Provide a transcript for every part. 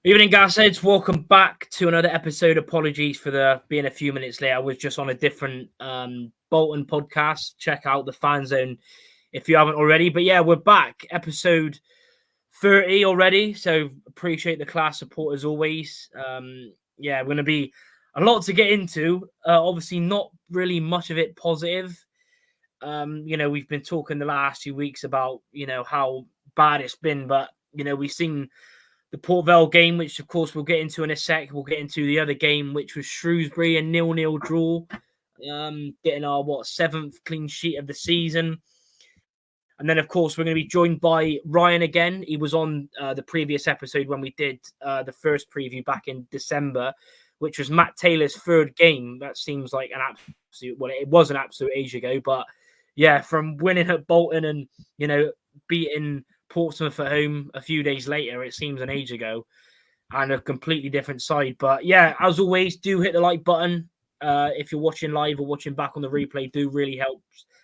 Evening, Gasheads. Welcome back to another episode. Apologies for being a few minutes late. I was just on a different Bolton podcast. Check out the Fan Zone if you haven't already. But yeah, we're back. Episode 30 already. So appreciate the class support as always. We're going to be a lot to get into. Obviously, not really much of it positive. We've been talking the last few weeks about, how bad it's been. But, we've seen the Port Vale game, which of course we'll get into in a sec. We'll get into the other game, which was Shrewsbury, a 0-0 draw, getting our seventh clean sheet of the season. And then, of course, we're going to be joined by Ryan again. He was on the previous episode when we did the first preview back in December, which was Matt Taylor's third game. That seems like an absolute, well, it was an absolute age ago. But yeah, from winning at Bolton and, beating Portsmouth at home a few days later, it seems an age ago, and a completely different side. But yeah, as always, do hit the like button. If you're watching live or watching back on the replay, do really help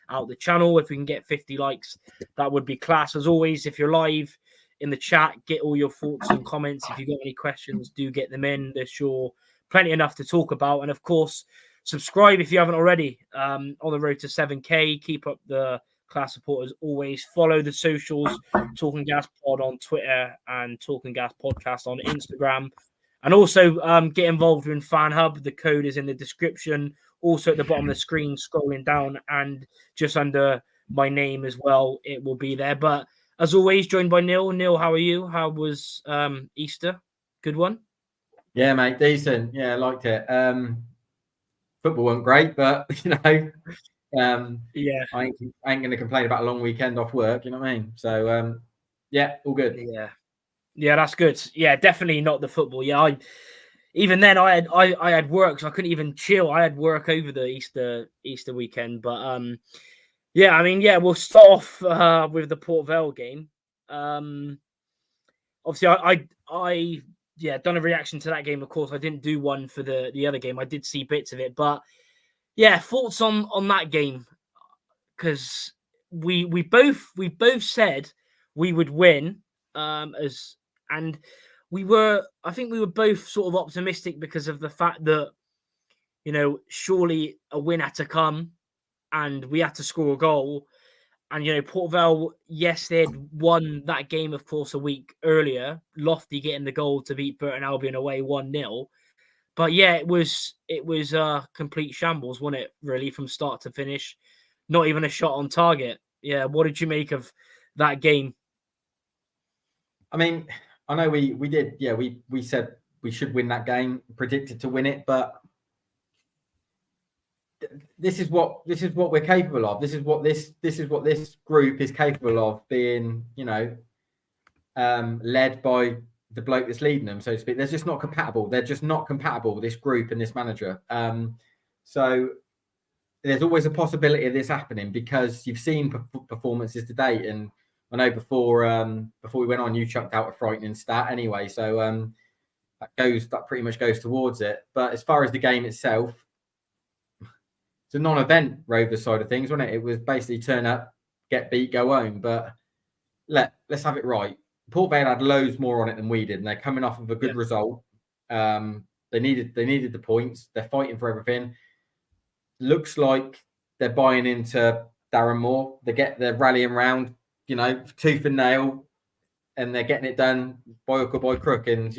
out the channel. If we can get 50 likes, that would be class. As always, if you're live in the chat, get all your thoughts and comments. If you've got any questions, do get them in. There's sure plenty enough to talk about. And of course, subscribe if you haven't already. On the road to 7K. Keep up the class support as always. Follow the socials, Talking Gas Pod on Twitter and Talking Gas Podcast on Instagram. And also get involved in FanHub. The code is in the description. Also at the bottom of the screen, scrolling down and just under my name as well, it will be there. But as always, joined by Neil. Neil, how are you? How was Easter? Good one? Yeah, mate, decent. Yeah, I liked it. Football wasn't great, but, I ain't going to complain about a long weekend off work, you know what I mean? So, all good. Yeah, that's good. Yeah, definitely not the football. Yeah, even then I had work, so I couldn't even chill. I had work over the Easter weekend. But we'll start off with the Port Vale game. Obviously, I done a reaction to that game. Of course, I didn't do one for the other game. I did see bits of it, but yeah, thoughts on that game, because we both said we would win, and we were, I think we were both sort of optimistic because of the fact that, surely a win had to come and we had to score a goal. And, Port Vale, yes, they had won that game, of course, a week earlier. Lofty getting the goal to beat Burton Albion away 1-0. But yeah, it was a complete shambles, wasn't it, really, from start to finish? Not even a shot on target. Yeah, what did you make of that game? I mean, I know we did. Yeah, we said we should win that game, predicted to win it, but this is what we're capable of. This is what this group is capable of, being, led by the bloke that's leading them, so to speak. They're just not compatible. They're just not compatible, this group and this manager. So there's always a possibility of this happening, because you've seen performances to date. And I know before we went on, you chucked out a frightening stat anyway. So that pretty much goes towards it. But as far as the game itself, it's a non-event Rovers side of things, wasn't it? It was basically turn up, get beat, go home. But let's have it right. Port Vale had loads more on it than we did, and they're coming off of a good result. They needed the points. They're fighting for everything. Looks like they're buying into Darren Moore. They're rallying round, tooth and nail, and they're getting it done by hook or by crook. And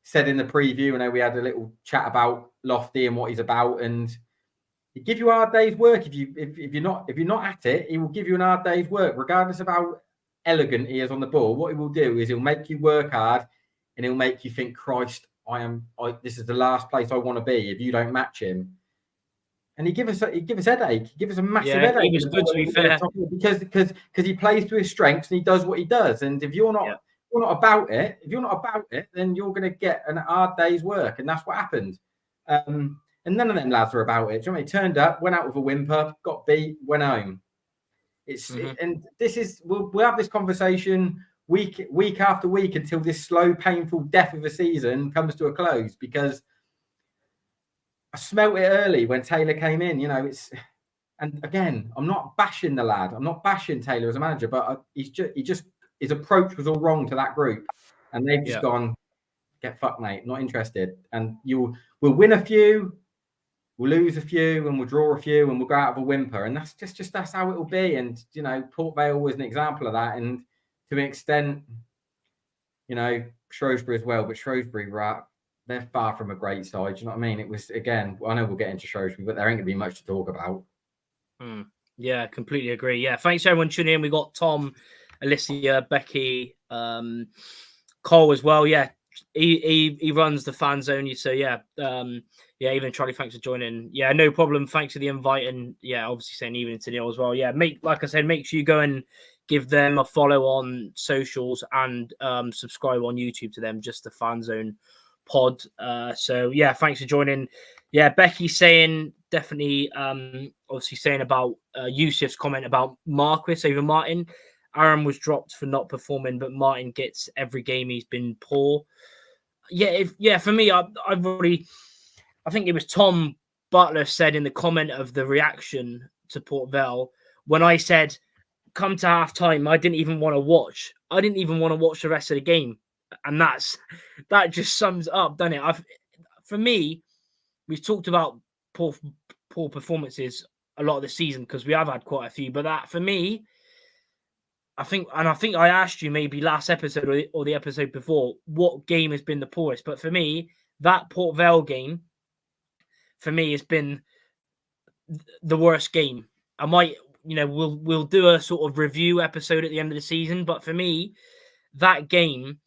said in the preview, I know we had a little chat about Lofty and what he's about, and he give you a hard day's work. If you're not at it, he will give you an hard day's work, regardless of how elegant he is on the ball. What he will do is he'll make you work hard, and he'll make you think, Christ, this is the last place I want to be if you don't match him. And he give us headache. He give us a massive headache. He was good, to be fair, because he plays to his strengths and he does what he does. And if you're not about it, then you're going to get an hard day's work, and that's what happened. And none of them lads were about it. Do you know what I mean? Turned up, went out with a whimper, got beat, went home. And this is, we'll have this conversation week after week until this slow, painful death of a season comes to a close, because I smelt it early when Taylor came in. And again, I'm not bashing the lad. I'm not bashing Taylor as a manager, but his approach was all wrong to that group, and they've just gone, get fucked, mate. Not interested. And we'll win a few, we'll lose a few, and we'll draw a few, and we'll go out of a whimper. And that's just that's how it will be. And Port Vale was an example of that. And to an extent, Shrewsbury as well. But Shrewsbury, they're far from a great side. Do you know what I mean? It was, again, I know we'll get into Shrewsbury, but there ain't gonna be much to talk about. Yeah, completely agree. Yeah, thanks everyone tuning in. We got Tom, Alicia, Becky, Cole as well. Yeah, he runs the fan zone. So yeah, even Charlie, thanks for joining. Yeah, no problem. Thanks for the invite, and yeah, obviously saying evening to Neil as well. Yeah, like I said, make sure you go and give them a follow on socials and subscribe on YouTube to them. Just the Fan Zone Pod. So yeah, thanks for joining. Yeah, Becky saying definitely, obviously saying about Yusuf's comment about Marquis over Martin. Aaron was dropped for not performing, but Martin gets every game he's been poor. Yeah, for me, I think it was Tom Butler said in the comment of the reaction to Port Vale when I said, come to half time, I didn't even want to watch. I didn't even want to watch the rest of the game. And that just sums up, doesn't it? For me, we've talked about poor performances a lot of the season because we have had quite a few. But that, for me, I think I asked you maybe last episode or the episode before, what game has been the poorest? But for me, that Port Vale game, for me, has been the worst game. I might, we'll do a sort of review episode at the end of the season. But for me, that game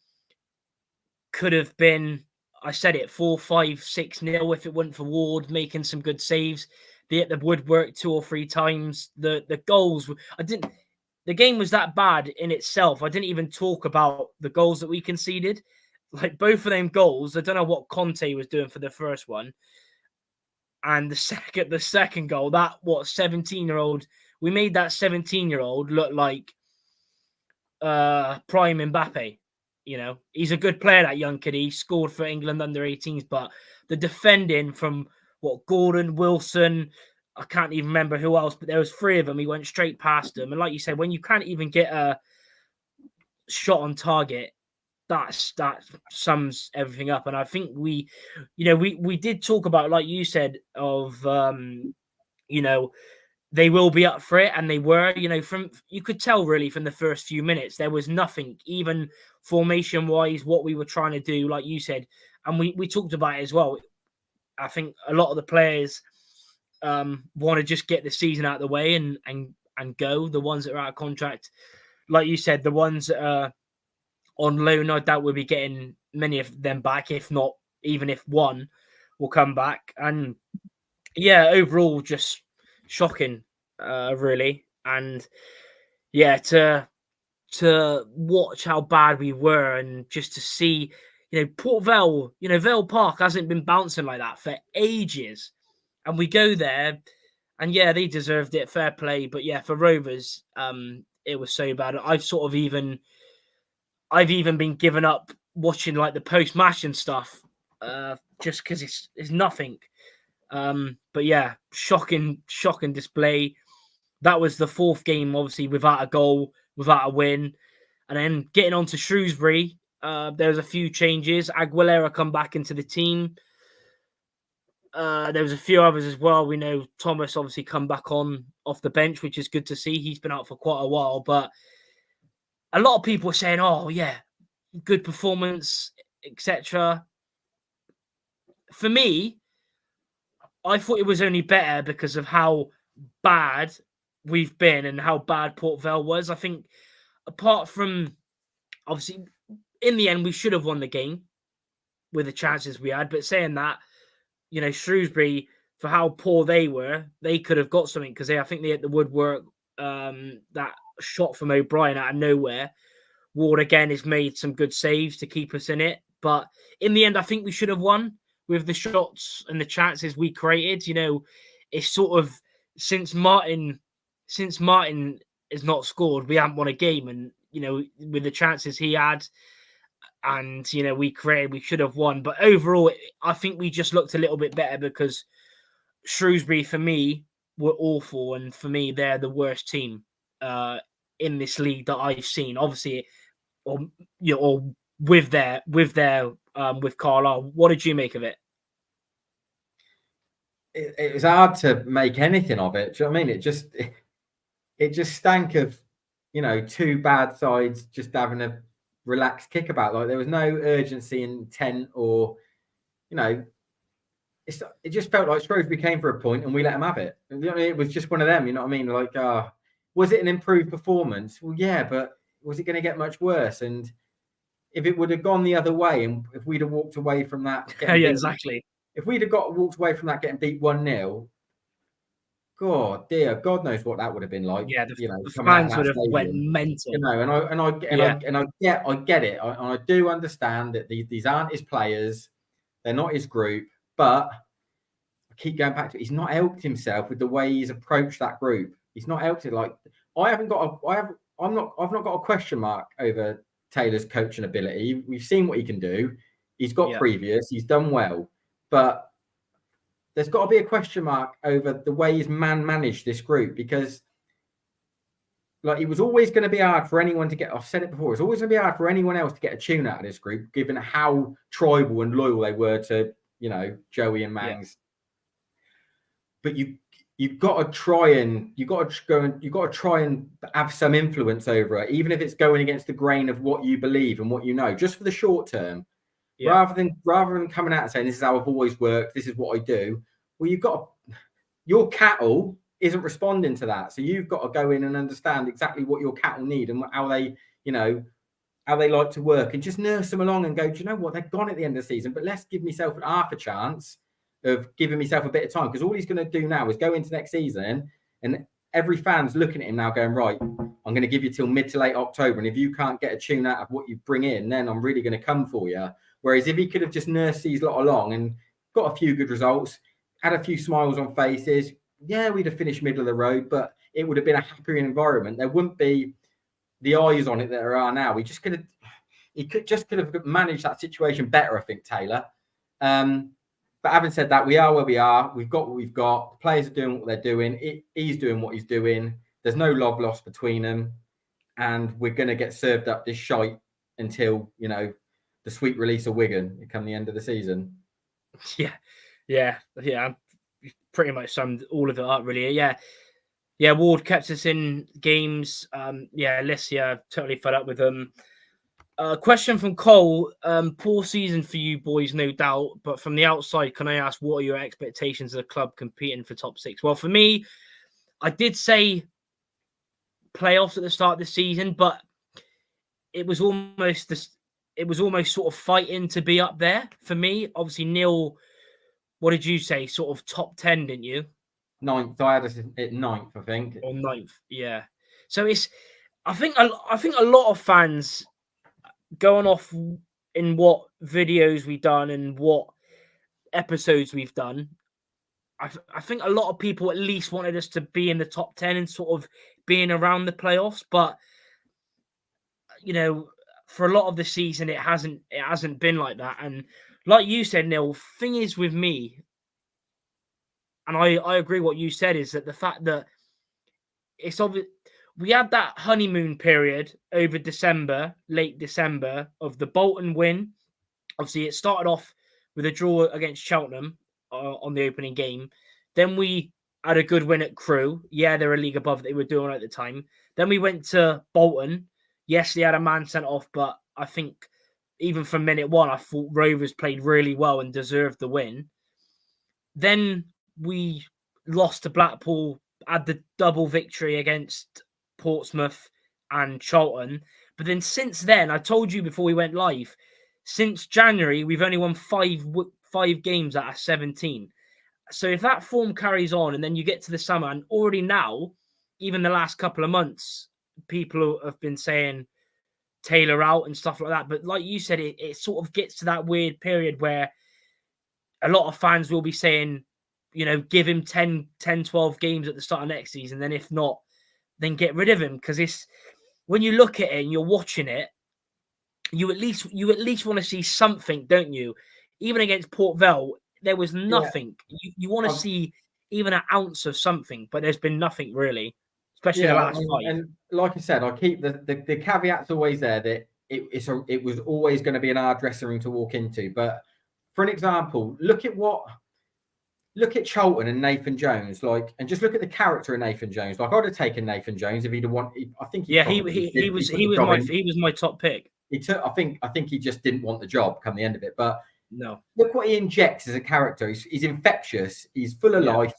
could have been, I said it, 4-5, 6-0 if it wasn't for Ward making some good saves. They hit the woodwork 2 or 3 times. The goals, the game was that bad in itself. I didn't even talk about the goals that we conceded. Like both of them goals, I don't know what Conte was doing for the first one. And the second goal, that 17-year-old, we made that 17-year-old look like prime Mbappe. He's a good player, that young kid. He scored for England under 18s, but the defending from Gordon, Wilson, I can't even remember who else, but there was 3 of them. He went straight past them. And like you said, when you can't even get a shot on target, that sums everything up. And I think we did talk about, like you said, of they will be up for it, and they were. You could tell really from the first few minutes there was nothing, even formation wise, what we were trying to do, like you said, and we talked about it as well. I think a lot of the players want to just get the season out of the way and go. The ones that are out of contract, like you said, the ones that are on loan, I doubt we'll be getting many of them back, if not, even if one will come back. And yeah, overall, just shocking, really. And yeah, to watch how bad we were, and just to see, Port Vale, Vale Park hasn't been bouncing like that for ages. And we go there, and yeah, they deserved it, fair play. But yeah, for Rovers, it was so bad. I've even been given up watching like the post-match and stuff, just because it's nothing. But yeah, shocking display. That was the 4th game, obviously, without a goal, without a win. And then getting on to Shrewsbury, there was a few changes. Aguilera come back into the team. There was a few others as well. We know Thomas obviously come back off the bench, which is good to see. He's been out for quite a while, but a lot of people are saying, oh yeah, good performance, etc. For me, I thought it was only better because of how bad we've been and how bad Port Vale was. I think apart from, obviously, in the end, we should have won the game with the chances we had. But saying that, Shrewsbury, for how poor they were, they could have got something because I think they hit the woodwork. That shot from O'Brien out of nowhere. Ward again has made some good saves to keep us in it. But in the end, I think we should have won with the shots and the chances we created. It's sort of since Martin has not scored, we haven't won a game. And, with the chances he had and, we created, we should have won. But overall, I think we just looked a little bit better because Shrewsbury, for me, were awful. And for me, they're the worst team in this league that I've seen. Obviously, or with Carlisle. What did you make of it? It was hard to make anything of it. Do you know what I mean? It just stank of, two bad sides just having a relaxed kickabout. Like there was no urgency, intent, or it just felt like Shrewsbury came for a point and we let them have it. It was just one of them. You know what I mean? Like, was it an improved performance? Well, yeah, but was it going to get much worse? And if it would have gone the other way, and if we'd have walked away from that, exactly. If we'd have walked away from that getting beat 1-0, God knows what that would have been like. Yeah, the fans would have went mental. I get it. I do understand that these aren't his players, they're not his group, but I keep going back to it. He's not helped himself with the way he's approached that group. He's not helped it. Like I've not got a question mark over Taylor's coaching ability. We've seen what he can do. He's got previous. He's done well. But there's got to be a question mark over the way he's managed this group, because it was always going to be hard for anyone to get, I've said it before, it's always going to be hard for anyone else to get a tune out of this group, given how tribal and loyal they were to, Joey and Mangs. Yeah. But you've got to try and have some influence over it, even if it's going against the grain of what you believe and what you know, just for the short term. Yeah. Rather than coming out and saying, this is how I've always worked, this is what I do. Well, your cattle isn't responding to that. So you've got to go in and understand exactly what your cattle need and how they like to work, and just nurse them along and go, do you know what? They're gone at the end of the season, but let's give myself half a chance of giving myself a bit of time, because all he's going to do now is go into next season and every fan's looking at him now going, right, I'm going to give you till mid to late October. And if you can't get a tune out of what you bring in, then I'm really going to come for you. Whereas if he could have just nursed these lot along and got a few good results, had a few smiles on faces, yeah, we'd have finished middle of the road, but it would have been a happier environment. There wouldn't be the eyes on it that there are now. He could have managed that situation better, I think, Taylor. But having said that, we are where we are. We've got what we've got. The players are doing what they're doing. He's doing what he's doing. There's no love lost between them. And we're going to get served up this shite until, the sweet release of Wigan come the end of the season. Yeah. Pretty much summed all of it up, really. Yeah. Ward kept us in games. Alicia totally fed up with them. Question from Cole. Poor season for you boys, no doubt. But from the outside, can I ask, what are your expectations of the club competing for top 6? Well, for me, I did say playoffs at the start of the season, but it was almost sort of fighting to be up there for me. Obviously, Neil, what did you say? Sort of top 10, didn't you? 9th. I had us at 9th, I think. Or 9th, yeah. So I think a lot of fans, going off in what videos we've done and what episodes we've done, I think a lot of people at least wanted us to be in the top 10 and sort of being around the playoffs. But, for a lot of the season, it hasn't been like that. And like you said, Neil, thing is with me, and I agree what you said, is that the fact that it's obvious we had that honeymoon period over late December, of the Bolton win. Obviously, it started off with a draw against Cheltenham on the opening game. Then we had a good win at Crewe. Yeah, they're a league above they were doing at the time. Then we went to Bolton. Yes, they had a man sent off, but I think even from minute one, I thought Rovers played really well and deserved the win. Then we lost to Blackpool, had the double victory against Portsmouth and Charlton. But then since then, I told you before we went live, since January, we've only won five games out of 17. So if that form carries on and then you get to the summer, and already now, even the last couple of months, people have been saying Taylor out and stuff like that. But like you said, it sort of gets to that weird period where a lot of fans will be saying, give him 10, 12 games at the start of next season. Then if not, then get rid of him. Because it's, when you look at it and you're watching it, you at least want to see something, don't you? Even against Port Vale, there was nothing. Yeah. You want to see even an ounce of something, but there's been nothing really, especially the last 5. And like I said, I keep the caveat's always there that it was always going to be an hard dressing room to walk into. But for an example, look at Charlton and Nathan Jones, and just look at the character of Nathan Jones. Like, I'd have taken Nathan Jones if he'd have wanted. I think he was my top pick. I think he just didn't want the job come the end of it. But no, look what he injects as a character. He's infectious. He's full of life.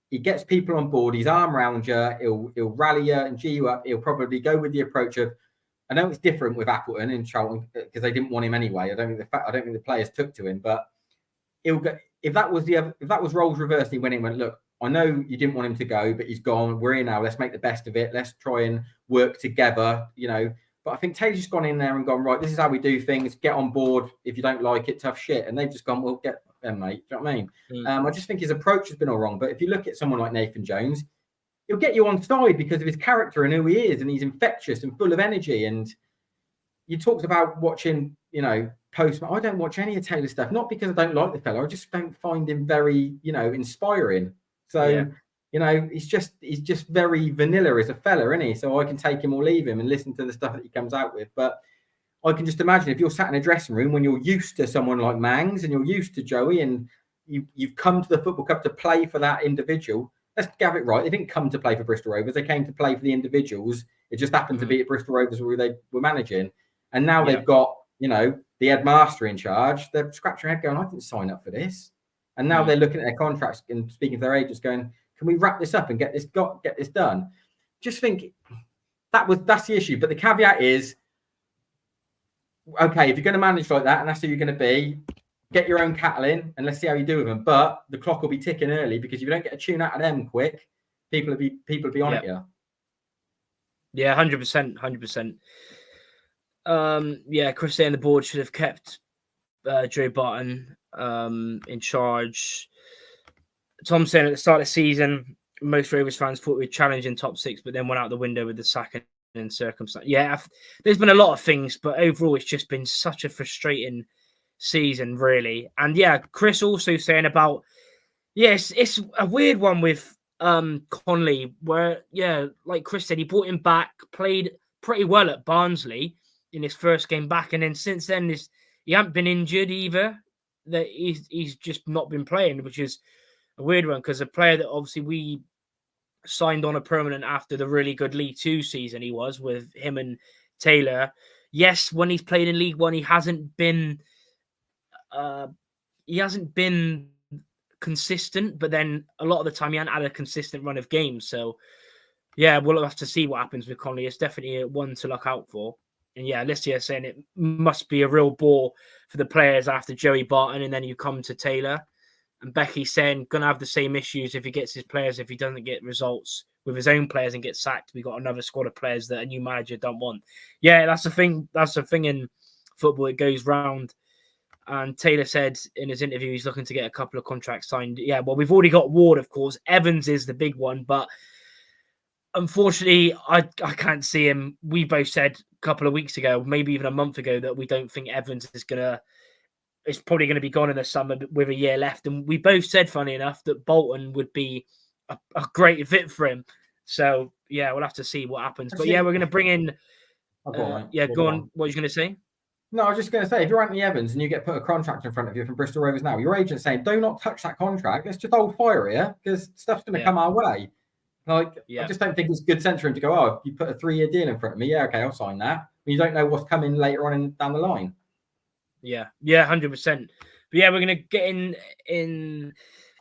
He gets people on board. He's arm round you. He'll rally you and G you up. He'll probably go with the approach of. I know it's different with Appleton and Charlton because they didn't want him anyway. I don't think the players took to him, but he'll go. If that was roles reversed, and he went in and went, look, I know you didn't want him to go, but he's gone. We're here now. Let's make the best of it. Let's try and work together, But I think Taylor's just gone in there and gone, right, this is how we do things. Get on board. If you don't like it, tough shit. And they've just gone, well, get them, mate. Do you know what I mean? I just think his approach has been all wrong. But if you look at someone like Nathan Jones, he'll get you on side because of his character and who he is. And he's infectious and full of energy. And you talked about watching, post. I don't watch any of Taylor's stuff, not because I don't like the fella. I just don't find him very, inspiring. So, he's just very vanilla as a fella, isn't he? So I can take him or leave him and listen to the stuff that he comes out with. But I can just imagine if you're sat in a dressing room when you're used to someone like Mangs and you're used to Joey and you've come to the football club to play for that individual. Let's get it right. They didn't come to play for Bristol Rovers. They came to play for the individuals. It just happened to be at Bristol Rovers where they were managing. And now they've got, the headmaster in charge. They're scratching their head going, I didn't sign up for this. And now they're looking at their contracts and speaking to their agents going, can we wrap this up and get this done? Just think that's the issue. But the caveat is, okay, if you're going to manage like that and that's who you're going to be, get your own cattle in and let's see how you do with them. But the clock will be ticking early because if you don't get a tune out of them quick, people will be on at you. Yeah, 100%. Chris saying the board should have kept Joe Barton in charge. Tom saying at the start of the season, most Rovers fans thought we'd challenge in top six, but then went out the window with the sacking and circumstance. Yeah, there's been a lot of things, but overall it's just been such a frustrating season, really. And yeah, Chris also saying about, yes, it's a weird one with Conley, where, like Chris said, he brought him back, played pretty well at Barnsley in his first game back, and then since then he hasn't been injured either. That he's just not been playing, which is a weird one because a player that obviously we signed on a permanent after the really good League Two season he was with him and Taylor. Yes, when he's played in League One, he hasn't been consistent, but then a lot of the time he hasn't had a consistent run of games. So yeah, we'll have to see what happens with Conley. It's definitely one to look out for. And yeah, Alicia saying it must be a real bore for the players after Joey Barton, and then you come to Taylor. And Becky saying going to have the same issues if he gets his players, if he doesn't get results with his own players and gets sacked. We got another squad of players that a new manager don't want. Yeah, that's the thing. That's the thing in football. It goes round. And Taylor said in his interview he's looking to get a couple of contracts signed. Yeah, well, we've already got Ward, of course. Evans is the big one, but unfortunately, I can't see him. We both said a couple of weeks ago, maybe even a month ago, that we don't think Evans is probably going to be gone in the summer with a year left. And we both said, funny enough, that Bolton would be a great fit for him. So, yeah, we'll have to see what happens. But, yeah, we're going to bring in... go on. What are you going to say? No, I was just going to say, if you're Anthony Evans and you get put a contract in front of you from Bristol Rovers now, your agent's saying, do not touch that contract. Let's just hold fire here because stuff's going to come our way. I just don't think it's good sense for him to go, oh, you put a 3-year deal in front of me. Yeah, okay, I'll sign that. But you don't know what's coming later on down the line. Yeah, 100%. But yeah, we're going to get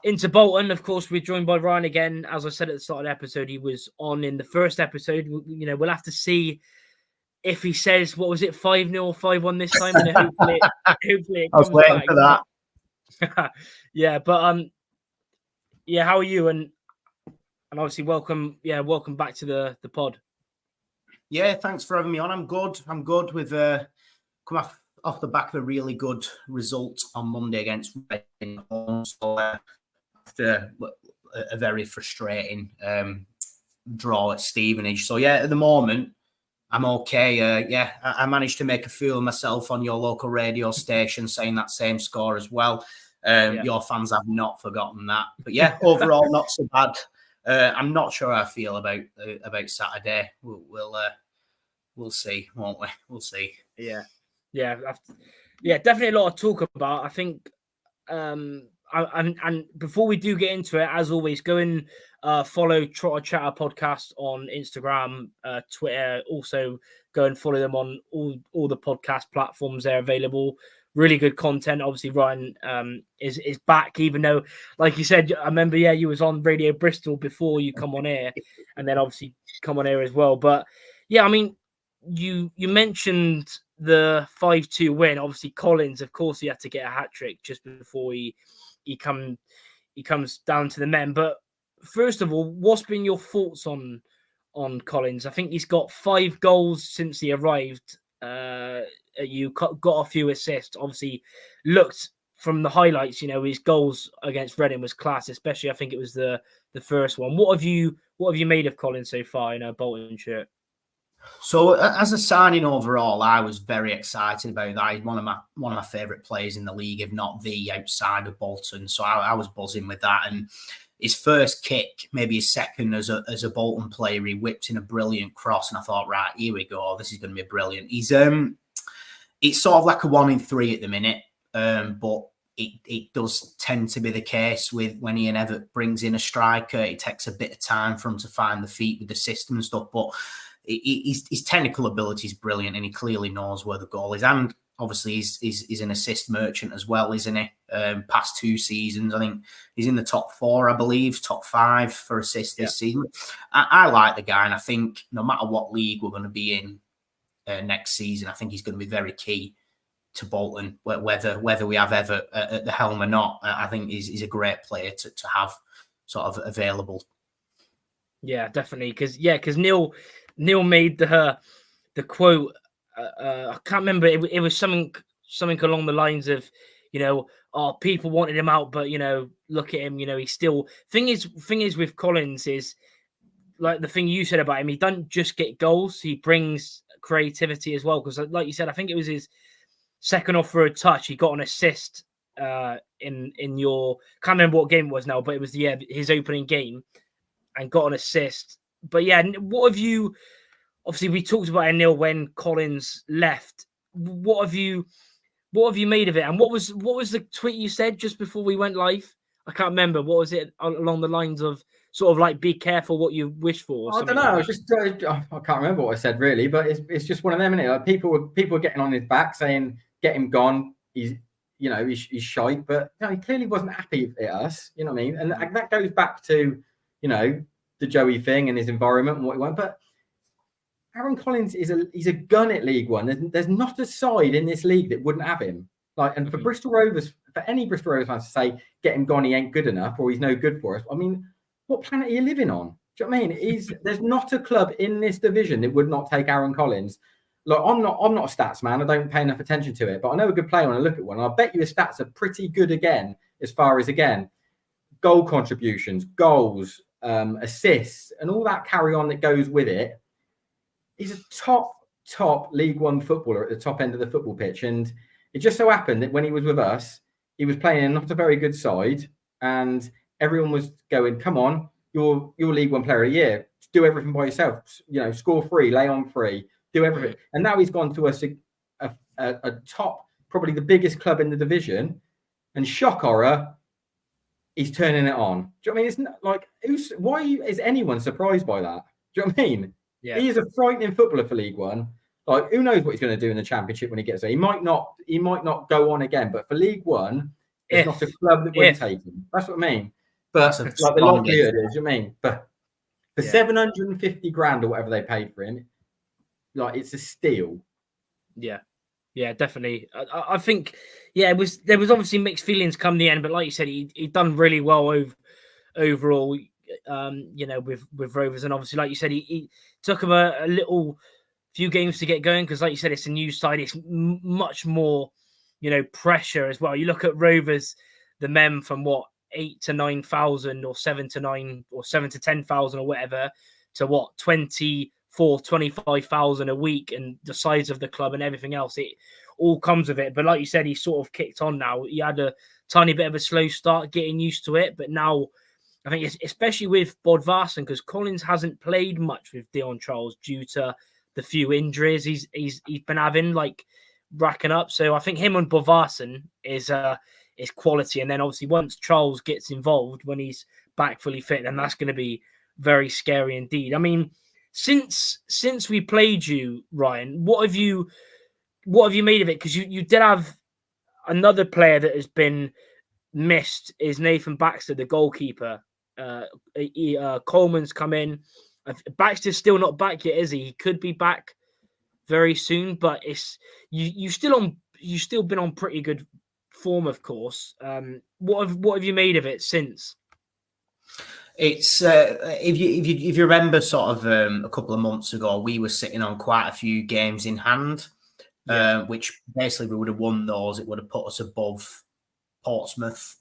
into Bolton. Of course, we're joined by Ryan again. As I said at the start of the episode, he was on in the first episode. We'll have to see if he says, what was it, 5-0 or 5-1 this time? And hopefully it comes I was waiting back. For that. Yeah, but how are you? And obviously, welcome back to the pod. Yeah, thanks for having me on. I'm good with come off the back of a really good result on Monday against Reading. So after a very frustrating draw at Stevenage. So yeah, at the moment I'm okay. I managed to make a fool of myself on your local radio station saying that same score as well. Your fans have not forgotten that. But yeah, overall not so bad. I'm not sure how I feel about Saturday. we'll see, won't we? We'll see. Yeah, definitely a lot of talk about. I think, and before we do get into it, as always, go and follow Trotter Chatter Podcast on Instagram, Twitter. Also, go and follow them on all the podcast platforms. They're available. Really good content. Obviously, Ryan is back, even though, like you said, I remember, you was on Radio Bristol before you come on air, and then obviously come on air as well. But I mean, you mentioned the 5-2 win. Obviously, Collins, of course, he had to get a hat trick just before he comes down to the men. But first of all, what's been your thoughts on Collins? I think he's got 5 goals since he arrived. You got a few assists. Obviously, looked from the highlights, his goals against Reading was class, especially I think it was the first one. What have you made of Collins so far in a Bolton shirt? So as a signing overall, I was very excited about that. He's one of my favourite players in the league, if not the outside of Bolton. So I was buzzing with that. And his first kick, maybe his second as a Bolton player, he whipped in a brilliant cross, and I thought, right, here we go. This is going to be brilliant. He's it's sort of like a 1 in 3 at the minute, but it does tend to be the case with when Ian Evatt brings in a striker. It takes a bit of time for him to find the feet with the system and stuff, but his technical ability is brilliant, and he clearly knows where the goal is. And obviously, he's an assist merchant as well, isn't he? Past 2 seasons, I think he's in the top 4, I believe, top 5 for assists this season. I like the guy, and I think no matter what league we're going to be in next season, I think he's going to be very key to Bolton, whether we have Evatt at the helm or not. I think he's a great player to have sort of available. Yeah, definitely. Because Neil made the quote. I can't remember. It was something along the lines of, people wanted him out, but look at him. He's still. Thing is with Collins is like the thing you said about him. He doesn't just get goals. He brings creativity as well. Because like you said, I think it was his second off for a touch. He got an assist in your. Can't remember what game it was now, but it was his opening game, and got an assist. But what have you? Obviously, we talked about it, Neil, when Collins left. What have you made of it? And what was the tweet you said just before we went live? I can't remember. What was it along the lines of sort of like be careful what you wish for? I don't know. Like I can't remember what I said really, but it's just one of them, isn't it? Like people were getting on his back saying, "Get him gone." He's shite, but he clearly wasn't happy at us. You know what I mean? And that goes back to the Joey thing and his environment and what he went. But Aaron Collins he's a gun at League One. There's not a side in this league that wouldn't have him. And for Bristol Rovers, for any Bristol Rovers fans to say, "Get him gone, he ain't good enough," or "He's no good for us." I mean, what planet are you living on? Do you know what I mean? There's not a club in this division that would not take Aaron Collins. Look, I'm not a stats man. I don't pay enough attention to it, but I know a good player when I look at one. And I bet you his stats are pretty good again, as far as goal contributions, goals, assists, and all that carry on that goes with it. He's a top League One footballer at the top end of the football pitch. And it just so happened that when he was with us, he was playing in not a very good side. And everyone was going, "Come on, you're League One player of the year. Do everything by yourself. Score free, lay on free, do everything." And now he's gone to a top, probably the biggest club in the division. And shock horror, he's turning it on. Do you know what I mean? It's not like, is anyone surprised by that? Do you know what I mean? Yeah. He is a frightening footballer for League One. Like, who knows what he's going to do in the Championship when he gets there? He might not go on again, but for League One, it's not a club that would take him. That's what I mean. But the likelihood is, you know what I mean? But for 750 grand or whatever they paid for him, it's a steal. Yeah, definitely. I think, there was obviously mixed feelings come the end, but like you said, he done really well overall. With Rovers, and obviously, like you said, he took him a little few games to get going because, like you said, it's a new side. It's much more, pressure as well. You look at Rovers, the men from 8 to 9,000 or 7 to 9 or 7 to 10,000 or whatever to 25,000 a week, and the size of the club and everything else, it all comes with it. But like you said, he's sort of kicked on now. He had a tiny bit of a slow start getting used to it, but now I think especially with Bodvarsson, because Collins hasn't played much with Dion Charles due to the few injuries he's been having, like racking up. So I think him and Bovarsson is quality. And then obviously once Charles gets involved, when he's back fully fit, then that's going to be very scary indeed. I mean, since we played you, Ryan, what have you made of it? Because you did have another player that has been missed, is Nathan Baxter, the goalkeeper. Coleman's come in. Baxter's still not back yet, is he? He could be back very soon, but it's you still been on pretty good form, of course. What have you made of it since? It's if you remember, sort of a couple of months ago, we were sitting on quite a few games in hand, which basically we would have won those. It would have put us above Portsmouth.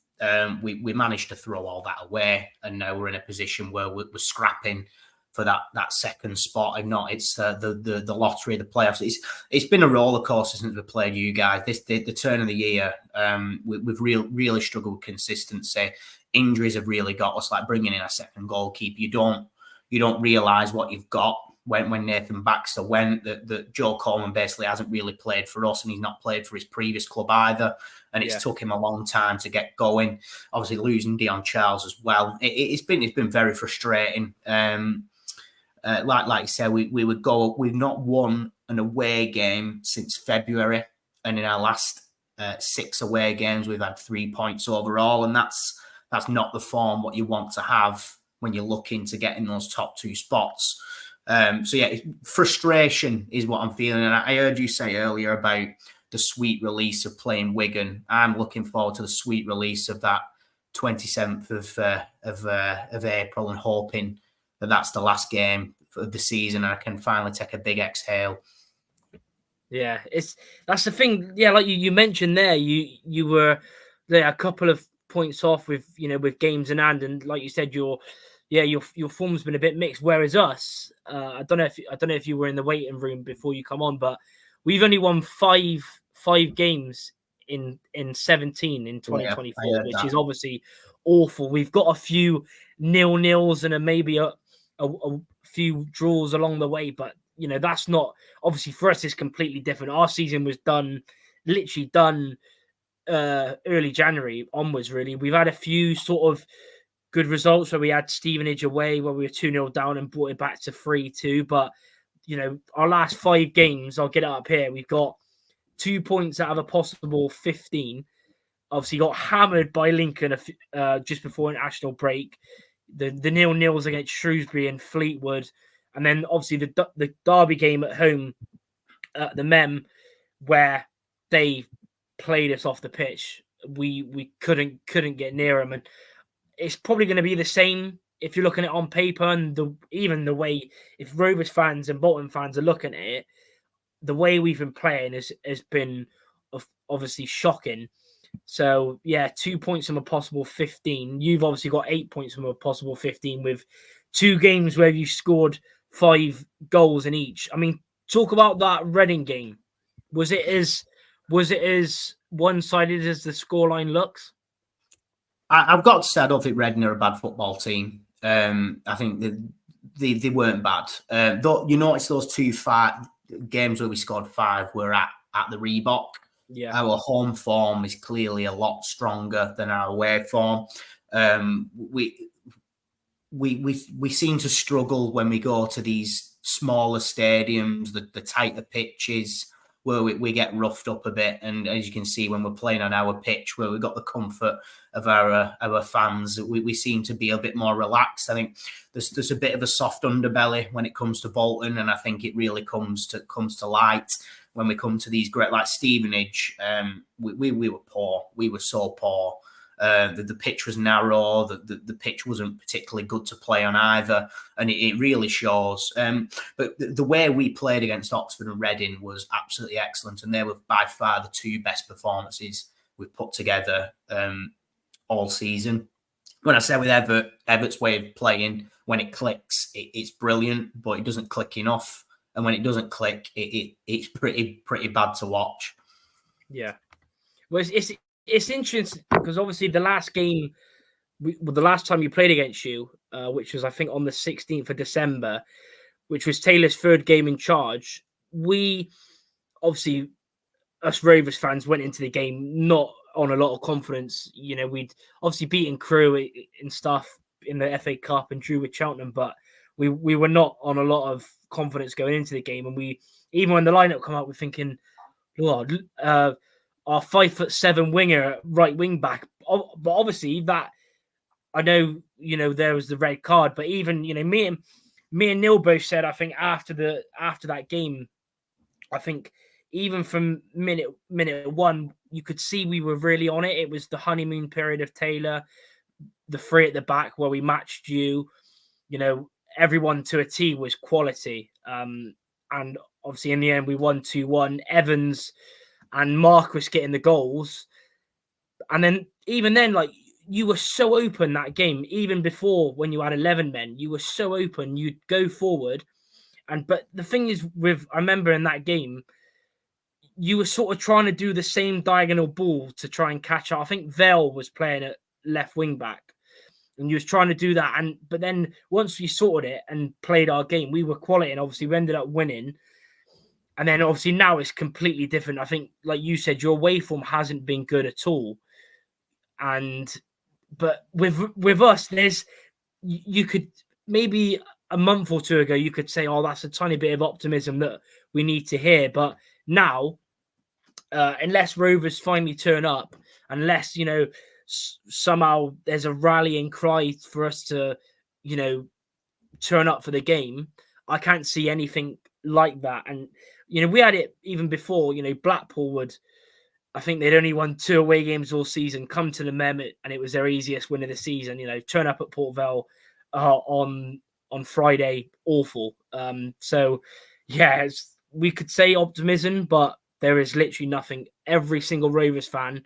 We managed to throw all that away, and now we're in a position where we're scrapping for that second spot. If not, it's the lottery, the playoffs. It's been a roller coaster since we played you guys. The turn of the year, we've really struggled with consistency. Injuries have really got us, like bringing in a second goalkeeper. You don't realise what you've got when Nathan Baxter went. That Joe Coleman basically hasn't really played for us, and he's not played for his previous club either. And it's took him a long time to get going. Obviously, losing Dion Charles as well. It's been very frustrating. Like you said, we would go. We've not won an away game since February, and in our last 6 away games, we've had 3 points overall, and that's not the form what you want to have when you're looking to get in those top 2 spots. So yeah, frustration is what I'm feeling. And I heard you say earlier about the sweet release of playing Wigan. I'm looking forward to the sweet release of that 27th of April, and hoping that that's the last game of the season and I can finally take a big exhale. Yeah, that's the thing. Yeah, like you mentioned there, you were there a couple of points off with games in hand, and like you said, your form's been a bit mixed. Whereas us, I don't know if you were in the waiting room before you come on, but we've only won five games in 17 in 2024, which is obviously awful. We've got a few 0-0s and maybe a few draws along the way, but that's not, obviously for us it's completely different. Our season was literally done early January onwards, really. We've had a few sort of good results where we had Stevenage away where we were 2-0 down and brought it back to 3-2, but our last 5 games, I'll get it up here, we've got 2 points out of a possible 15. Obviously got hammered by Lincoln just before international break. The 0-0s against Shrewsbury and Fleetwood, and then obviously the derby game at home at the Mem, where they played us off the pitch. We couldn't get near them, and it's probably going to be the same if you're looking at it on paper, and even the way, if Rovers fans and Bolton fans are looking at it, the way we've been playing has been obviously shocking. So, yeah, 2 points from a possible 15. You've obviously got 8 points from a possible 15 with 2 games where you scored 5 goals in each. I mean, talk about that Reading game. Was it as one-sided as the scoreline looks? I've got to say, I don't think Reading are a bad football team. I think they weren't bad. Though you notice those 2 games where we scored 5 were at the Reebok. Yeah, our home form is clearly a lot stronger than our away form. We seem to struggle when we go to these smaller stadiums, the tighter pitches, where we get roughed up a bit. And as you can see, when we're playing on our pitch, where we've got the comfort of our fans, we seem to be a bit more relaxed. I think there's a bit of a soft underbelly when it comes to Bolton, and I think it really comes to light when we come to these great, like Stevenage. We were poor. We were so poor. The pitch was narrow. The pitch wasn't particularly good to play on either, and it really shows. But the way we played against Oxford and Reading was absolutely excellent, and they were by far the 2 best performances we've put together all season. When I say with Evatt's way of playing, when it clicks, it's brilliant, but it doesn't click enough. And when it doesn't click, it's pretty bad to watch. Yeah, well, it's interesting because obviously the last game, the last time you played against you, which was I think on the 16th of December, which was Taylor's third game in charge, we obviously, us Rovers fans, went into the game not on a lot of confidence. You know, we'd obviously beaten Crewe and stuff in the FA Cup and drew with Cheltenham, but we were not on a lot of confidence going into the game. And we, even when the lineup come out, we're thinking, Lord, our 5'7" winger, right wing back. But obviously that, I know, you know, there was the red card, but even, you know, me and Neil both said, I think after that game, I think even from minute one, you could see we were really on it. It was the honeymoon period of Taylor, the three at the back where we matched you know, everyone to a T was quality. And obviously in the end we won 2-1. Evans and Marquis getting the goals. And then even then, like, you were so open that game, even before when you had 11 men, you were so open, you'd go forward. But the thing is I remember in that game, you were sort of trying to do the same diagonal ball to try and catch up. I think Vale was playing at left wing back and you was trying to do that. But then once we sorted it and played our game, we were quality and obviously we ended up winning. And then obviously now it's completely different. I think, like you said, your away form hasn't been good at all. But with us, you could maybe a month or two ago, you could say, oh, that's a tiny bit of optimism that we need to hear. But now, unless Rovers finally turn up, unless, you know, somehow there's a rallying cry for us to, you know, turn up for the game, I can't see anything like that. And, you know, we had it even before, you know, Blackpool would, I think they'd only won 2 away games all season, come to the Mem, and it was their easiest win of the season. You know, turn up at Port Vale on Friday, awful. So, yeah, we could say optimism, but there is literally nothing. Every single Rovers fan,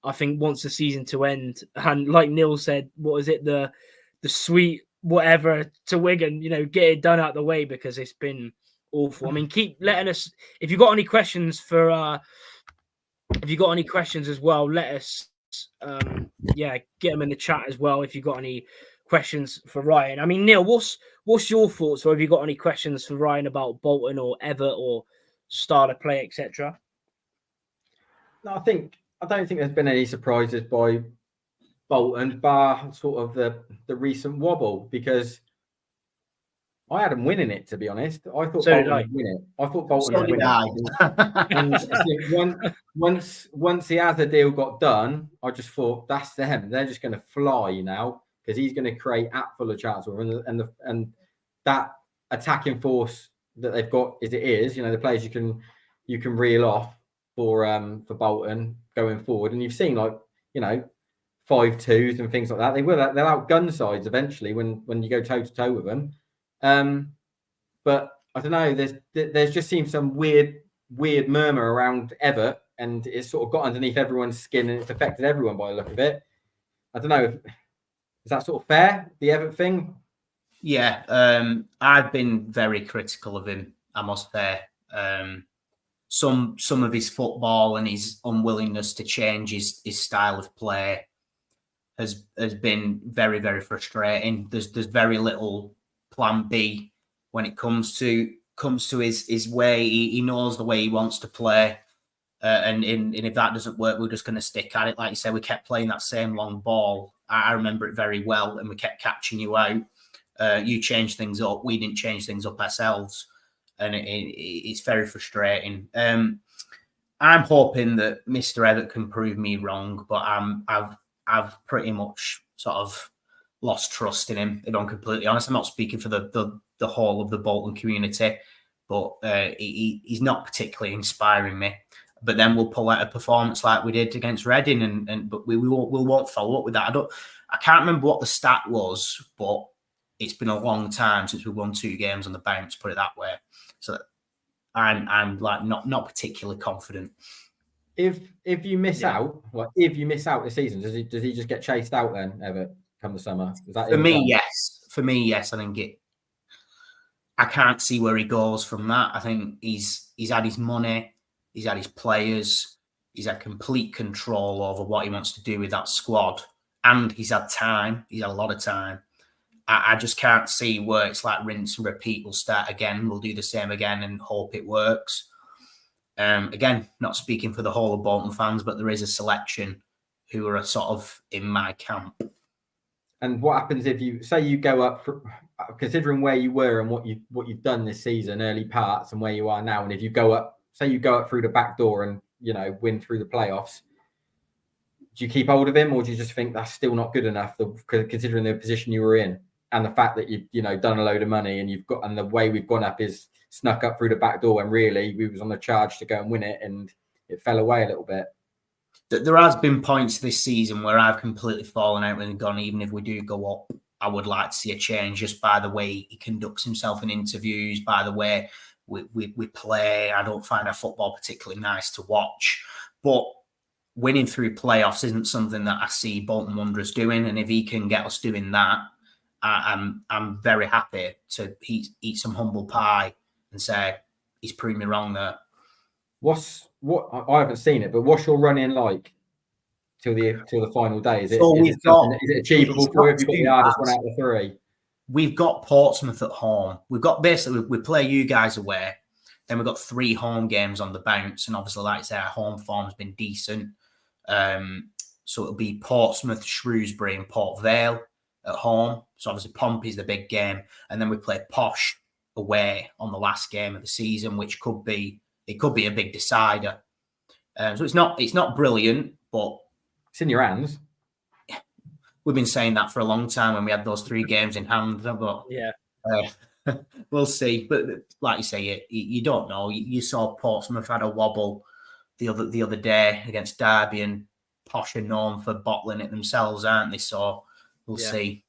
I think, wants the season to end. And like Neil said, what is it, the sweet whatever to Wigan, you know, get it done out the way because it's been awful. I mean, keep letting us, if you've got any questions as well, let us, get them in the chat as well. If you've got any questions for Ryan. I mean, Neil, what's your thoughts? Or have you got any questions for Ryan about Bolton or Evatt or style of play, etc.? No, I don't think there's been any surprises by Bolton, bar sort of the recent wobble, because I had them winning it, to be honest. I thought Bolton would win it. I thought Bolton would win it. And I think once the other deal got done, I just thought, that's them. They're just going to fly now, because he's going to create app full of chances. And that attacking force that they've got as it is, you know, the players you can reel off for Bolton going forward. And you've seen, like, you know, 5-2s and things like that. They'll outgun sides eventually when you go toe to toe with them. But I don't know. There's just seems some weird murmur around Evatt, and it's sort of got underneath everyone's skin, and it's affected everyone by the look of it. I don't know. Is that sort of fair, the Evatt thing? Yeah, I've been very critical of him, I must say. Some of his football and his unwillingness to change his style of play has been very, very frustrating. There's very little plan B when it comes to his way. He knows the way he wants to play, and if that doesn't work, we're just going to stick at it. Like you said, we kept playing that same long ball. I remember it very well, and we kept catching you out. You changed things up. We didn't change things up ourselves, and it's very frustrating. I'm hoping that Mr. Evatt can prove me wrong, but I've pretty much sort of lost trust in him, if I'm completely honest. I'm not speaking for the whole of the Bolton community, but he's not particularly inspiring me. But then we'll pull out a performance like we did against Reading, but we won't follow up with that. I can't remember what the stat was, but it's been a long time since we won 2 games on the bounce, put it that way. So I'm like not particularly confident. If you miss out, like if you miss out this season, does he just get chased out then, Evatt, come the summer? Is that for me? Yes. For me, yes. I think I can't see where he goes from that. I think he's had his money, he's had his players, he's had complete control over what he wants to do with that squad, and he's had time. He's had a lot of time. I just can't see where it's like rinse and repeat. We'll start again. We'll do the same again and hope it works. Again, not speaking for the whole of Bolton fans, but there is a selection who are sort of in my camp. And what happens if you go up, considering where you were and what you've done this season, early parts, and where you are now, and if you go up through the back door and win through the playoffs, do you keep hold of him, or do you just think that's still not good enough, considering the position you were in and the fact that you've done a load of money and the way we've gone up is snuck up through the back door, and really we was on the charge to go and win it, and it fell away a little bit. There has been points this season where I've completely fallen out with and gone, even if we do go up, I would like to see a change just by the way he conducts himself in interviews, by the way we play. I don't find our football particularly nice to watch. But winning through playoffs isn't something that I see Bolton Wanderers doing. And if he can get us doing that, I'm very happy to eat some humble pie and say he's proved me wrong there. I haven't seen it, but what's your run in like till the final day? Is it achievable for you? Have you got the hardest one out of the three? We've got Portsmouth at home. We've got we play you guys away. Then we've got 3 home games on the bounce, and obviously, like I say, our home form's been decent. So it'll be Portsmouth, Shrewsbury, and Port Vale at home. So obviously, Pompey's the big game, and then we play Posh away on the last game of the season, which could be a big decider. So it's not brilliant, but it's in your hands. We've been saying that for a long time when we had those 3 games in hand. But we'll see. But like you say, you don't know. You saw Portsmouth had a wobble the other day against Derby, and Posh are known for bottling it themselves, aren't they? So we'll see.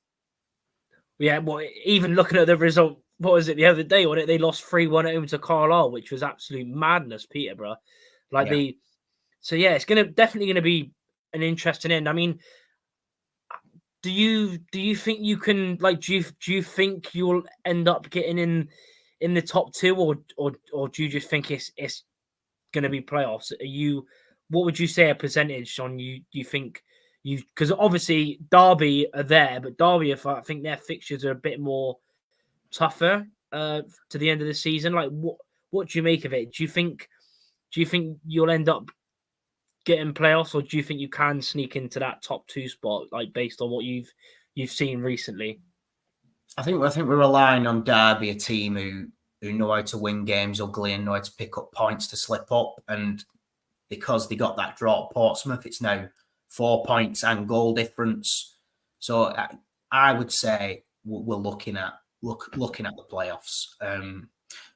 Yeah, well, even looking at the result, what was it the other day? They lost 3-1 at home to Carlisle, which was absolute madness, Peterborough. It's definitely gonna be an interesting end. I mean, do you think you can do you think you'll end up getting in the top 2, or do you just think it's gonna be playoffs? What would you say a percentage on you think you, because obviously Derby are there, but Derby, I think their fixtures are a bit more tougher to the end of the season. Like, what do you make of it? Do you think you'll end up getting playoffs, or do you think you can sneak into that top 2 spot, like based on what you've seen recently? I think we're relying on Derby, a team who know how to win games ugly and know how to pick up points to slip up. And because they got that draw at Portsmouth, it's now 4 points and goal difference. So I would say we're looking at the playoffs.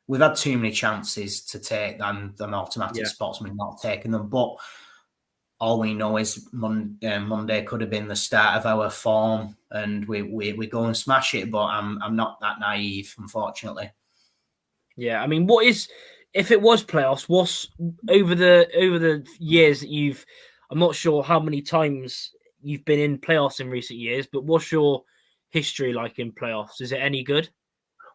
We've had too many chances to take and an automatic spots, we've not taken them. But all we know is Monday could have been the start of our form, and we go and smash it. But I'm not that naive, unfortunately. Yeah, I mean, if it was playoffs? What's over the years that I'm not sure how many times you've been in playoffs in recent years, but what's your history like in playoffs? Is it any good?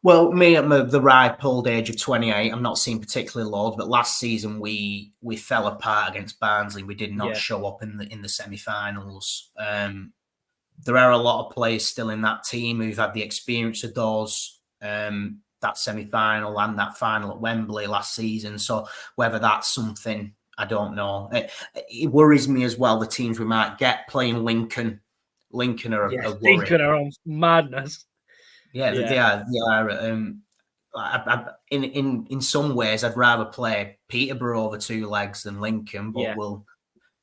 Well, me at the ripe old age of 28, I'm not seeing particularly loads, but last season we fell apart against Barnsley. We did not show up in the semi-finals. There are a lot of players still in that team who've had the experience of those, that semi-final and that final at Wembley last season. So whether that's something, I don't know. It worries me as well, the teams we might get playing Lincoln. Lincoln are a worry. Lincoln are on madness. Yeah, they are. In some ways, I'd rather play Peterborough over 2 legs than Lincoln, but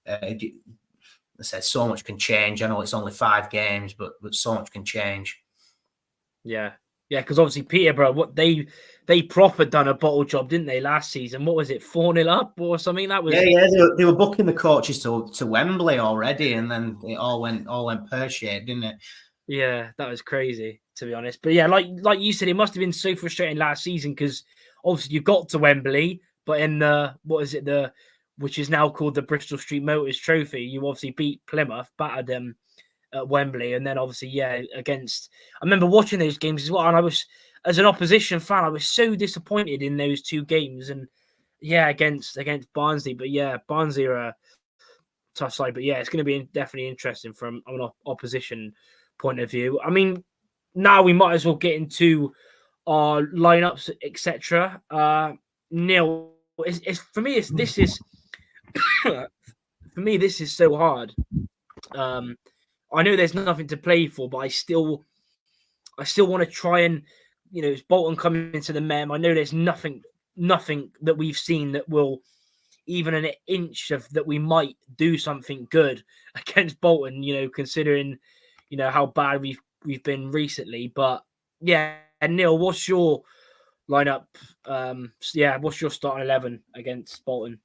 I said so much can change. I know it's only 5 games, but so much can change. Yeah, because obviously Peterborough, what they proper done a bottle job, didn't they, last season? What was it, 4-0 up or something? That was they were booking the coaches to Wembley already, and then it all went pear-shaped, didn't it? Yeah, that was crazy, to be honest. But yeah, like you said, it must have been so frustrating last season, because obviously you got to Wembley, but in which is now called the Bristol Street Motors Trophy, you obviously beat Plymouth, battered them at Wembley, and then obviously against. I remember watching those games as well, and I was, as an opposition fan, I was so disappointed in those 2 games, and against Barnsley. But Barnsley are a tough side. But it's going to be definitely interesting from an opposition point of view. I mean, now we might as well get into our lineups, etc. Neil, for me, this is so hard. I know there's nothing to play for, but I still want to try and, it's Bolton coming into the Mem. I know there's nothing that we've seen that will even an inch of that we might do something good against Bolton, considering, how bad we've been recently. But yeah, Neil, what's your lineup? What's your starting 11 against Bolton?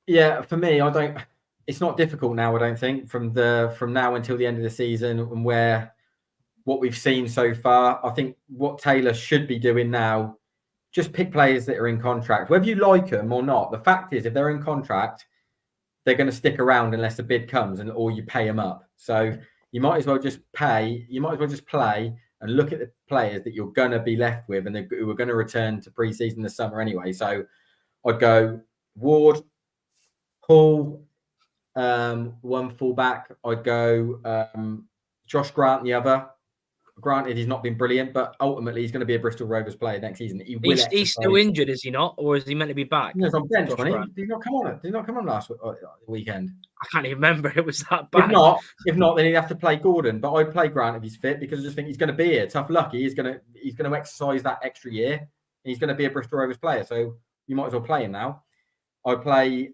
Yeah, for me, it's not difficult now, I don't think, from now until the end of the season and what we've seen so far. I think what Taylor should be doing now, just pick players that are in contract, whether you like them or not. The fact is, if they're in contract, they're going to stick around unless a bid comes or you pay them up. So you might as well just play and look at the players that you're going to be left with and who are going to return to pre-season this summer anyway. So I'd go Ward, Hall, one fullback. I'd go Josh Grant, the other. Granted, he's not been brilliant, but ultimately he's going to be a Bristol Rovers player next season. He's still injured, is he not? Or is he meant to be back? He's on bench, did he not come on? Did he not come on last weekend? I can't even remember. It was that bad. If not, then he'd have to play Gordon. But I'd play Grant if he's fit because I just think he's going to be here. Tough luck. He's going to exercise that extra year. And he's going to be a Bristol Rovers player. So you might as well play him now. I'd play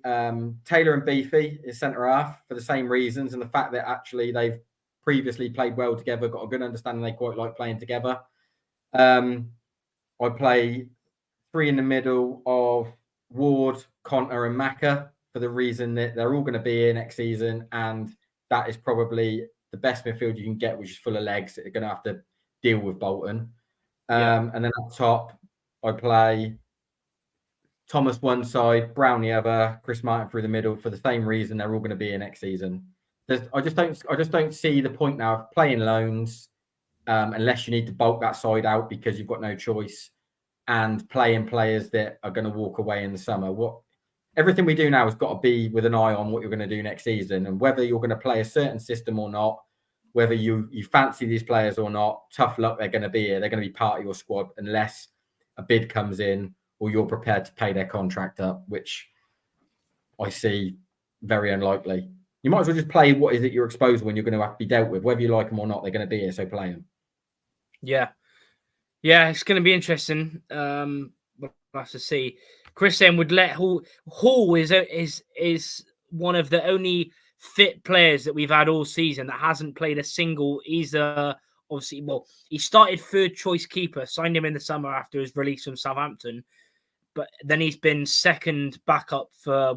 Taylor and Beefy as centre half for the same reasons and the fact that actually they've previously played well together, got a good understanding. They quite like playing together. I play three in the middle of Ward, Conter and Maka for the reason that they're all going to be here next season. And that is probably the best midfield you can get, which is full of legs that are going to have to deal with Bolton. And then up top, I play Thomas one side, Brown the other, Chris Martin through the middle for the same reason they're all going to be here next season. I just don't see the point now of playing loans unless you need to bulk that side out because you've got no choice, and playing players that are going to walk away in the summer. Everything we do now has got to be with an eye on what you're going to do next season, and whether you're going to play a certain system or not, whether you fancy these players or not. Tough luck, they're going to be here. They're going to be part of your squad unless a bid comes in or you're prepared to pay their contract up, which I see very unlikely. You might as well just play what is at your exposure when you're going to have to be dealt with. Whether you like them or not, they're going to be here, so play them. Yeah, it's going to be interesting. We'll have to see. Chris saying would let Hall is one of the only fit players that we've had all season that hasn't played a single. He's obviously, he started third choice keeper, signed him in the summer after his release from Southampton, but then he's been second backup for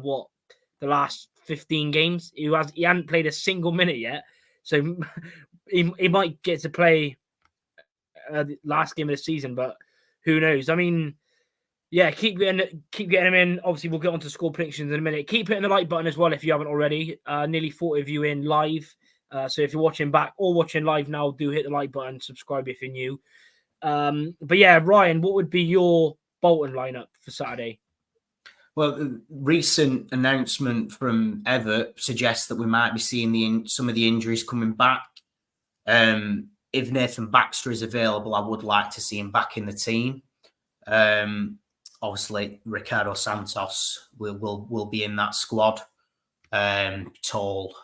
the last 15 games. He hadn't played a single minute yet, so he might get to play the last game of the season, but who knows? I mean, yeah, keep getting him in. Obviously, we'll get on to score predictions in a minute. Keep hitting the like button as well if you haven't already. Nearly 40 of you in live, so if you're watching back or watching live now, do hit the like button, subscribe if you're new. But yeah, Ryan, what would be your Bolton lineup for Saturday? Well, the recent announcement from Evatt suggests that we might be seeing some of the injuries coming back. If Nathan Baxter is available, I would like to see him back in the team. Obviously, Ricardo Santos will be in that squad. Tall.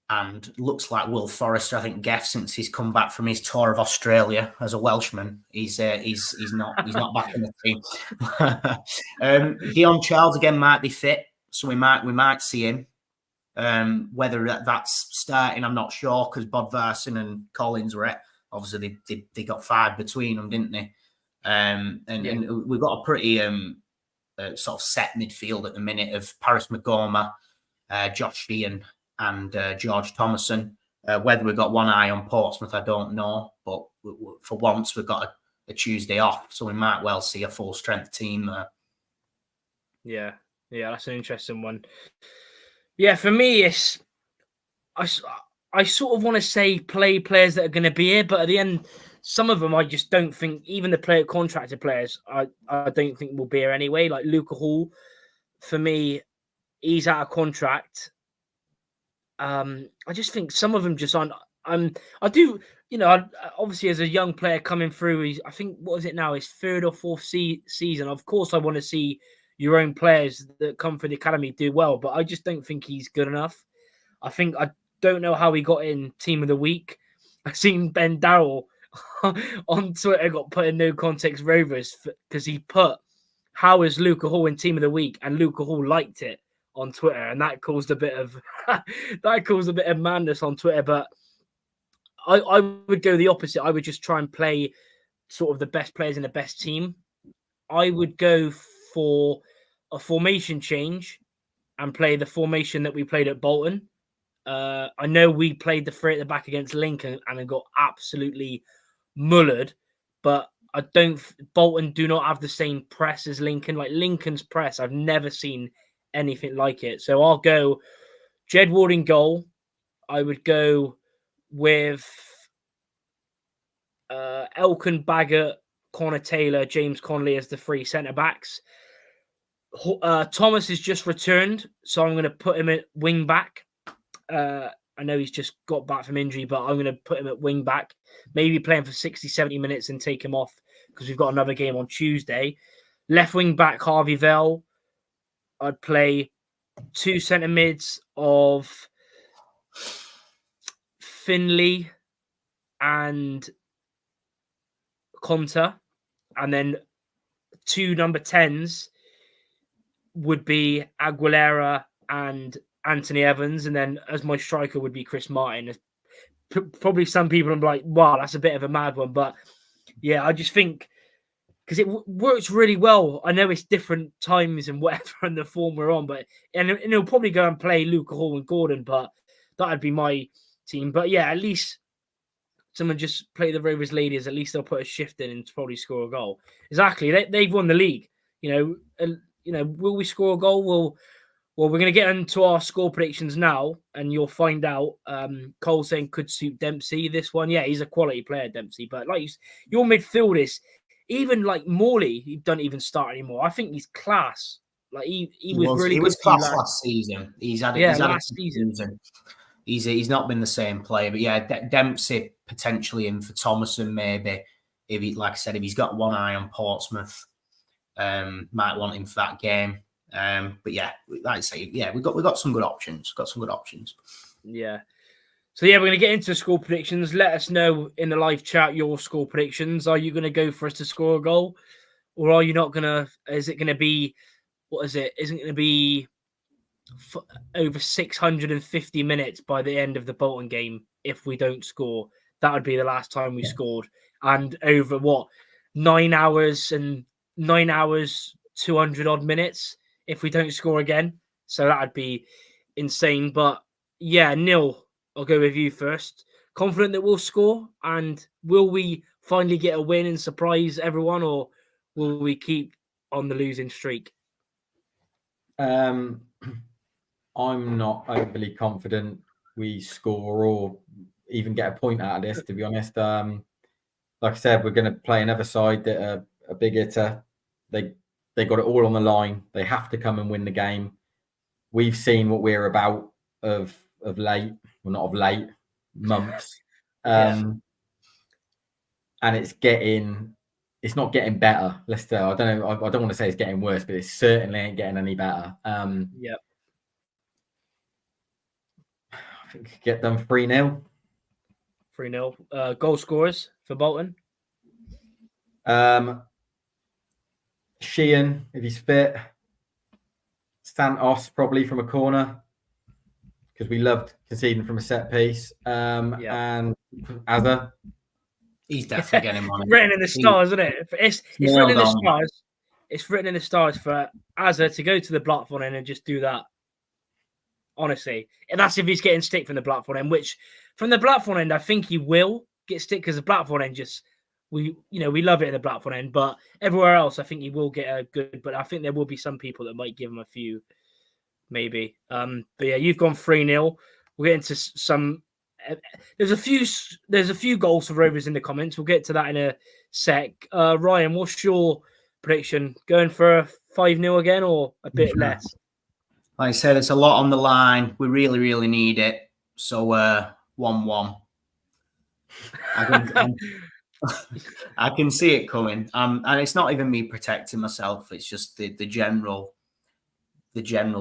And looks like Will Forrester. I think Geff, since he's come back from his tour of Australia as a Welshman, he's not back in the team. Dion Charles again might be fit, so we might see him. Whether that's starting, I'm not sure, because Bodvarsson and Collins were at. Obviously, they got 5 between them, didn't they? And we've got a pretty sort of set midfield at the minute of Paris Magoma, Josh Sheehan, and George Thomason. Whether we've got one eye on Portsmouth, I don't know. But for once, we've got a Tuesday off, so we might well see a full-strength team there. Yeah, that's an interesting one. Yeah, for me, I sort of want to say play players that are going to be here, but at the end, some of them I just don't think, even the contracted players, I don't think will be here anyway. Like Luca Hall, for me, he's out of contract. I just think some of them just aren't I do, obviously as a young player coming through, I think, what is it now? His third or fourth season. Of course, I want to see your own players that come through the academy do well, but I just don't think he's good enough. I don't know how he got in Team of the Week. I've seen Ben Darrell on Twitter got put in No Context Rovers because he put how is Luca Hall in Team of the Week, and Luca Hall liked it on Twitter, and that caused a bit of madness on Twitter. But I would go the opposite. I would just try and play sort of the best players in the best team. I would go for a formation change and play the formation that we played at Bolton. I know we played the three at the back against Lincoln and got absolutely mullered, but Bolton do not have the same press as Lincoln. Like Lincoln's press, I've never seen anything like it. So I'll go Jed Ward in goal. I would go with Elkin, Baggett, Connor Taylor, James Connolly as the three centre backs. Thomas has just returned, so I'm going to put him at wing back. I know he's just got back from injury, but I'm going to put him at wing back, maybe play him for 60, 70 minutes and take him off because we've got another game on Tuesday. Left wing back, Harvey Vell. I'd play two centre mids of Finley and Conta, and then two number 10s would be Aguilera and Anthony Evans, and then as my striker would be Chris Martin. Probably some people are like, wow, that's a bit of a mad one, but yeah, I just think because it works really well. I know it's different times and whatever and the form we're on, but and he'll probably go and play Luca Hall and Gordon, but that'd be my team. But yeah, at least someone just play the Rovers ladies. At least they'll put a shift in and probably score a goal. Exactly, they've won the league. Will we score a goal? Well, we're going to get into our score predictions now, and you'll find out. Cole saying could suit Dempsey. This one, yeah, he's a quality player, Dempsey. But like your midfield is, even like Morley, he doesn't even start anymore. I think he's class. Like he was class last season. He's had last season. He's not been the same player, but yeah, Dempsey potentially in for Thomason maybe. If he's got one eye on Portsmouth, might want him for that game. But yeah, like I say, yeah, we've got some good options. Yeah. So yeah, we're going to get into score predictions. Let us know in the live chat your score predictions. Are you going to go for us to score a goal, or are you not going to? Is it going to be? What is it? Isn't it going to be over 650 minutes by the end of the Bolton game if we don't score? That would be the last time we scored, and over 9 hours, 200 odd minutes if we don't score again. So that would be insane. But yeah, Neil, I'll go with you first. Confident that we'll score, and will we finally get a win and surprise everyone, or will we keep on the losing streak? I'm not overly confident we score or even get a point out of this, to be honest. Like I said, we're going to play another side that are a big hitter. They got it all on the line. They have to come and win the game. We've seen what we're about of late, well, not of late, months. And it's not getting better. I don't know. I don't want to say it's getting worse, but it certainly ain't getting any better. I think get them 3-0. 3-0. Goal scorers for Bolton. Sheehan, if he's fit. Santos, probably from a corner, because we loved conceding from a set piece. And Azza. He's definitely getting money. Written in the stars, isn't it? It's written in the stars. It's written in the stars for Azza to go to the Blackthorn end and just do that. Honestly. And that's if he's getting stick from the Blackthorn end, which from the Blackthorn end, I think he will get stick because the Blackthorn end we love it in the Blackthorn end, but everywhere else, I think he will get a good, but I think there will be some people that might give him a few, maybe. But yeah, you've gone 3-0. We'll get into some. There's a few goals for Rovers in the comments. We'll get to that in a sec. Ryan, what's your prediction? Going for a 5-0 again or a bit less? Like I said, there's a lot on the line. We really, really need it. So 1-1. I can see it coming. And it's not even me protecting myself. It's just the general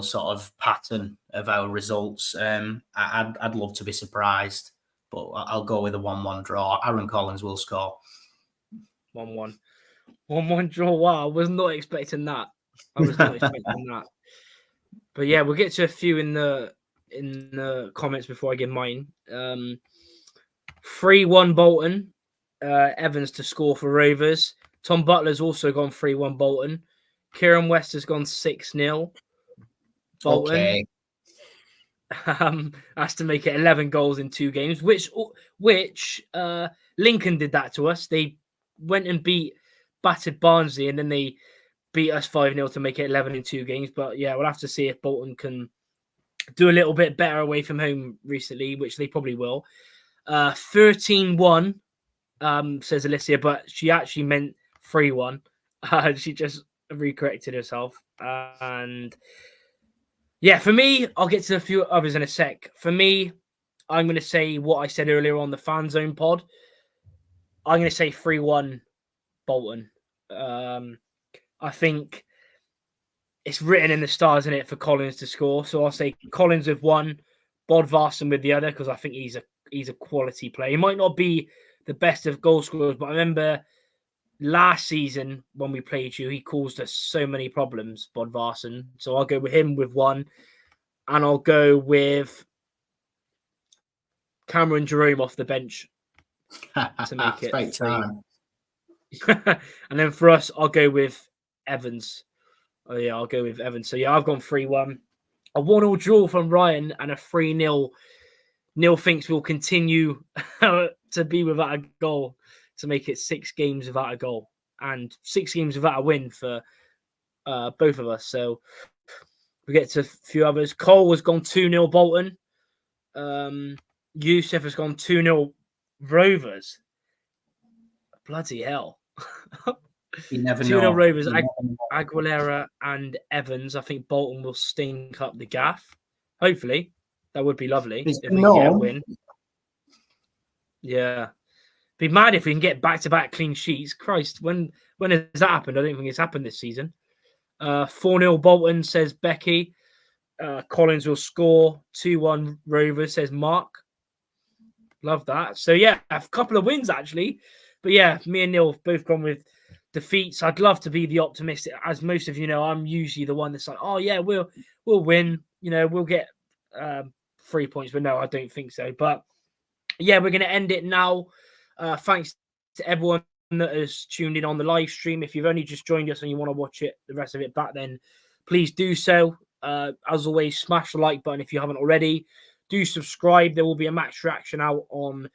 sort of pattern of our results. I'd love to be surprised, but I'll go with a 1-1 draw. Aaron Collins will score. 1-1. 1-1 draw. Wow, I was not expecting that. But yeah, we'll get to a few in the comments before I give mine. 3-1 Bolton. Evans to score for Rovers. Tom Butler's also gone 3-1 Bolton. Kieran West has gone 6-0 Bolton. Okay. Has to make it 11 goals in 2 games, which Lincoln did that to us. They went and battered Barnsley, and then they beat us 5-0 to make it 11 in 2 games. But yeah, we'll have to see if Bolton can do a little bit better away from home recently, which they probably will. 13-1, says Alicia, but she actually meant 3-1. She just recorrected herself. And yeah, for me, I'll get to a few others in a sec. For me, I'm going to say what I said earlier on the Fan Zone pod. I'm going to say 3-1 Bolton. I think it's written in the stars, isn't it, for Collins to score. So I'll say Collins with 1, Bodvarsson with the other, because I think he's a quality player. He might not be the best of goal scorers, but I remember last season when we played you, he caused us so many problems, Bodvarsson. So I'll go with him with 1, and I'll go with Cameron Jerome off the bench to make it 3. And then for us, I'll go with Evans. Oh yeah, I'll go with Evans. So yeah, I've gone 3-1. A 1-1 draw from Ryan and a 3-0. Neil thinks we'll continue to be without a goal to make it 6 games without a goal and 6 games without a win for both of us. So we get to a few others. Cole has gone 2-0 Bolton. Youssef has gone 2-0 Rovers. Bloody hell. You never know. 2-0 Rovers, Aguilera and Evans. I think Bolton will stink up the gaff. Hopefully. That would be lovely if we can get a win. Yeah. Be mad if we can get back-to-back clean sheets. Christ, when has that happened? I don't think it's happened this season. 4-0 Bolton, says Becky. Collins will score. 2-1 Rovers, says Mark. Love that. So, yeah, a couple of wins, actually. But, yeah, me and Neil have both gone with defeats. I'd love to be the optimist. As most of you know, I'm usually the one that's like, oh, yeah, we'll win. You know, we'll get 3 points. But, no, I don't think so. But, yeah, we're going to end it now. Thanks to everyone that has tuned in on the live stream. If you've only just joined us and you want to watch it, the rest of it back, then please do so. As always, smash the like button if you haven't already. Do subscribe. There will be a match reaction out on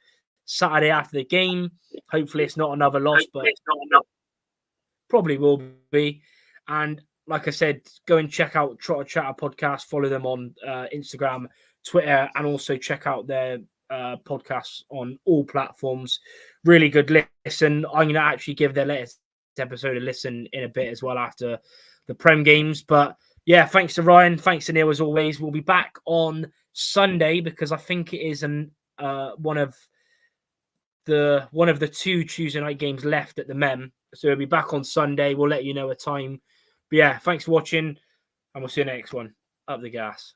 Saturday after the game. Hopefully it's not another loss, but probably will be. And like I said, go and check out Trotter Chatter Podcast. Follow them on Instagram, Twitter, and also check out their podcasts on all platforms. Really good listen. I'm going to actually give their latest episode a listen in a bit as well after the Prem games. But yeah, thanks to Ryan. Thanks to Neil as always. We'll be back on Sunday because I think it is one of the 2 Tuesday night games left at the Mem. So we'll be back on Sunday. We'll let you know a time. But yeah, thanks for watching, and we'll see you next one. Up the gas.